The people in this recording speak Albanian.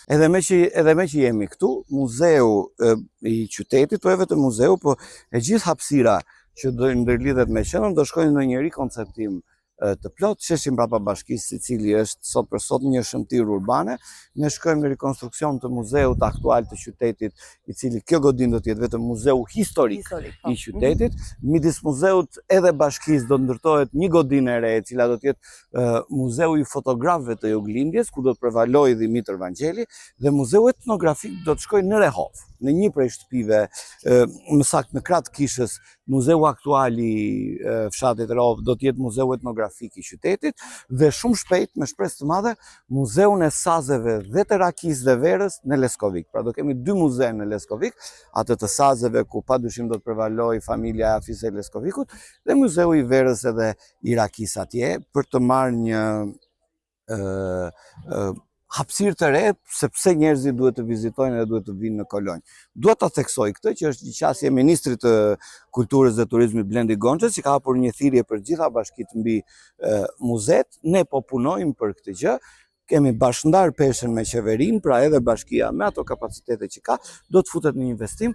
Edhe me që jemi këtu, muzeu i qytetit, po e vetëm muzeu, po e gjithë hapësira që do ndërlidhet me qendrën do shkojnë në një rikonceptim të plot, sheshim brapa bashkisë, i cili është sot për sot një shëntirë urbane. Ne shkojmë në rekonstruksion të muzeut aktual të qytetit, i cili kjo godin do të jetë vetëm muzeu historik i qytetit. Midis muzeut edhe bashkisë do ndërtohet një godinë e re, e cila do të jetë muzeu i fotografëve të Juglindjes, ku do të prevalojë Dimitër Vangjeli, dhe muzeu etnografik do të shkojë në Rehov, në një prej shtëpive, më saktë në krah të kishës. Muzeu aktual i fshatit Rehov do të jetë muzeu etnografik i qytetit, dhe shumë shpejt, me shpresë të madhe, muzeun e sazeve dhe të rakisë dhe verës në Leskovik. Pra do kemi 2 muze në Leskovik, atë të sazeve ku padyshim do të prevalojë familja e Afisë Leskovikut, dhe muzeu i verës edhe i rakisë atje, për të marrë një hapësirë të re, sepse njerëzit duhet të vizitojnë dhe duhet të vinë në Kolonjë. Dua ta theksoj këtë, që është gjykatësia e Ministrit të Kulturës dhe Turizmit Blendi Gonxha, që ka hapur një thirrje për gjitha bashkitë mbi muzet. Ne po punojmë për këtë gjë. Kemi bashkëndar peshën me qeverinë, pra edhe bashkia me ato kapacitete që ka, do të futet në investim.